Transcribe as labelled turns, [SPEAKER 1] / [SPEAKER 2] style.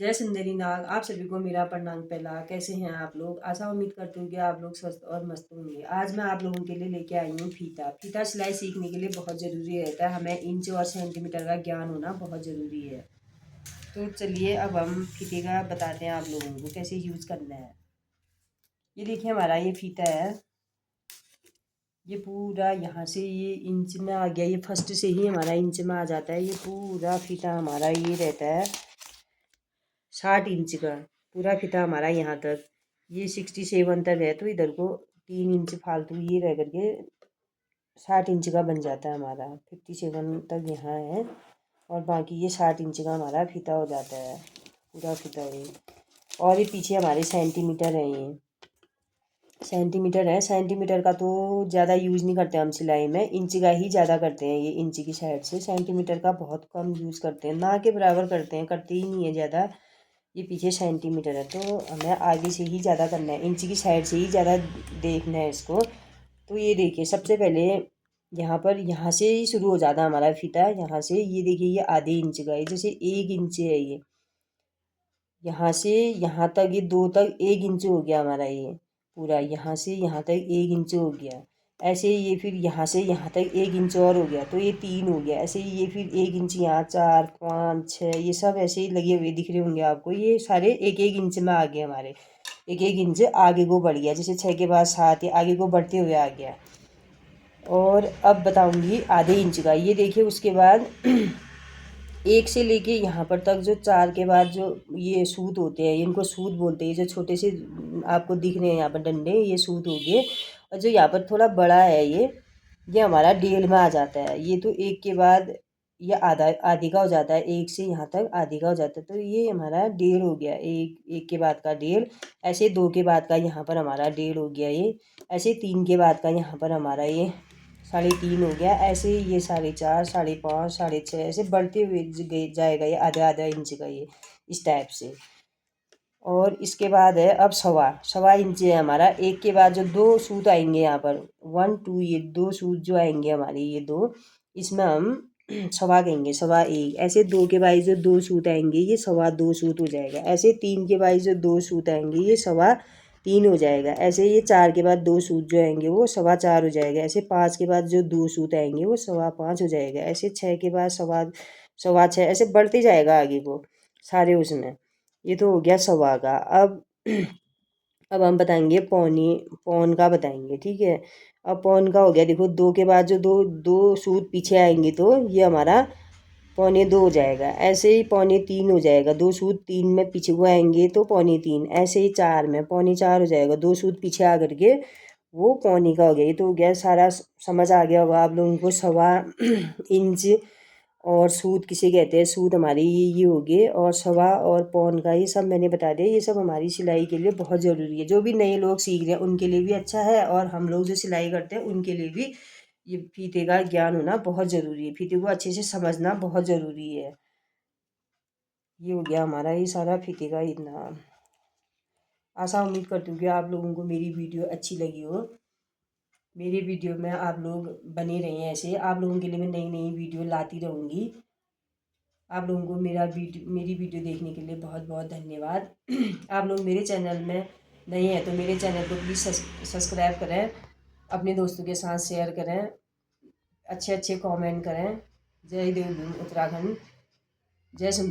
[SPEAKER 1] जय सुंदरी नाग। आप सभी को मेरा प्रणाम। पहला कैसे हैं आप लोग? आशा उम्मीद करती हूँ कि आप लोग स्वस्थ और मस्त होंगे। आज मैं आप लोगों के लिए लेके आई हूँ फीता। फीता सिलाई सीखने के लिए बहुत ज़रूरी रहता है, हमें इंच और सेंटीमीटर का ज्ञान होना बहुत ज़रूरी है। तो चलिए अब हम फीते का बताते हैं आप लोगों को कैसे यूज़ करना है। ये देखिए हमारा ये फीता है, ये पूरा यहाँ से ये इंच में आ गया। ये फर्स्ट से ही हमारा इंच में आ जाता है। ये पूरा फीता हमारा ये रहता है 60 इंच का। पूरा फीता हमारा यहाँ तक, ये 67 तक है, तो इधर को 3 इंच फालतू ये रह करके 60 इंच का बन जाता है हमारा। 57 तक यहाँ है और बाकी ये 60 इंच का हमारा फीता हो जाता है, पूरा फीता ये। और ये पीछे हमारे सेंटीमीटर है, ये सेंटीमीटर है। सेंटीमीटर का तो ज़्यादा यूज़ नहीं करते हम सिलाई में, इंच का ही ज़्यादा करते हैं। ये इंच की साइड से सेंटीमीटर का बहुत कम यूज़ करते हैं, ना के बराबर करते हैं, करते ही नहीं है ज़्यादा। ये पीछे सेंटीमीटर है तो हमें आगे से ही ज़्यादा करना है, इंच की साइड से ही ज़्यादा देखना है इसको। तो ये देखिए सबसे पहले यहाँ पर, यहाँ से ही शुरू हो जाता है हमारा फीता। यहाँ से ये देखिए ये आधे इंच का है, जैसे 1 इंच है ये, यहाँ से यहाँ तक ये 2 तक 1 इंच हो गया हमारा ये पूरा। यहाँ से यहाँ तक 1 इंच हो गया। ऐसे ही ये फिर यहाँ से यहाँ तक 1 इंच और हो गया, तो ये 3 हो गया। ऐसे ही ये फिर 1 इंच यहाँ, 4 5 6, ये सब ऐसे ही लगे हुए दिख रहे होंगे आपको। ये सारे 1 1 इंच में आ गए हमारे, 1 1 इंच आगे को बढ़ गया। जैसे 6 के बाद 7 या आगे को बढ़ते हुए आ गया। और अब बताऊंगी आधे इंच का। ये देखिए उसके बाद 1 से लेके यहाँ पर तक जो 4 के बाद जो ये सूत होते हैं, इनको सूत बोलते हैं। जो छोटे से आपको दिख रहे हैं यहाँ पर डंडे, ये सूत हो गए। और जो यहाँ पर थोड़ा बड़ा है ये हमारा डेढ़ में आ जाता है। ये तो 1 के बाद ये आधा आधे का हो जाता है, 1 से यहाँ तक आधे का हो जाता है, तो ये हमारा डेढ़ हो गया। एक के बाद का डेढ़, ऐसे 2 के बाद का यहाँ पर हमारा डेढ़ हो गया ये, ऐसे 3 के बाद का यहाँ पर हमारा ये 3.5 हो गया। ऐसे ही ये 4.5 5.5 6.5 ऐसे बढ़ते हुए जाएगा ये आधा आधा इंच का, ये इस टाइप से। और इसके बाद है अब सवा सवा इंच है हमारा। 1 के बाद जो 2 सूत आएंगे यहाँ पर 1 2, ये 2 सूत जो आएंगे हमारे ये 2, इसमें हम सवा कहेंगे, सवा 1। ऐसे 2 के बाद जो 2 सूत आएंगे ये सवा 2 सूत हो जाएगा। ऐसे 3 के बाद जो 2 सूत आएंगे ये सवा 3 हो जाएगा। ऐसे ये 4 के बाद 2 सूत जो आएंगे वो सवा 4 हो जाएगा। ऐसे 5 के बाद जो 2 सूत आएंगे वो सवा 5 हो जाएगा। ऐसे 6 के बाद सवा 6, ऐसे बढ़ते जाएगा आगे को सारे उसमें। ये तो हो गया सवा का। अब हम बताएंगे पौनी, पौन का बताएंगे, ठीक है। अब पौन का हो गया, देखो 2 के बाद जो दो दो सूत पीछे आएंगे तो ये हमारा 2.25 हो जाएगा। ऐसे ही 3.25 हो जाएगा। 2 सूत 3 में पीछे को आएंगे तो 3.25। ऐसे ही 4 में 4.25 हो जाएगा। 2 सूत पीछे आ करके वो पौनी का हो गया। ये तो हो गया सारा, समझ आ गया होगा आप लोगों को। सवा इंच और सूत किसे कहते हैं, सूत हमारी ये हो गए। और सवा और पौन का ये सब मैंने बता दिया। ये सब हमारी सिलाई के लिए बहुत ज़रूरी है। जो भी नए लोग सीख रहे हैं उनके लिए भी अच्छा है, और हम लोग जो सिलाई करते हैं उनके लिए भी ये फीते का ज्ञान होना बहुत ज़रूरी है। फीते को अच्छे से समझना बहुत ज़रूरी है। ये हो गया हमारा ये सारा फीते का इतना। आशा उम्मीद करती हूँ कि आप लोगों को मेरी वीडियो अच्छी लगी हो। मेरी वीडियो में आप लोग बने रहें, ऐसे आप लोगों के लिए मैं नई नई वीडियो लाती रहूँगी। आप लोगों को मेरी वीडियो देखने के लिए बहुत बहुत धन्यवाद। आप लोग मेरे चैनल में नए हैं तो मेरे चैनल को प्लीज़ सब्सक्राइब करें, अपने दोस्तों के साथ शेयर करें, अच्छे अच्छे कमेंट करें। जय देवभूमि उत्तराखंड, जय सुंदर।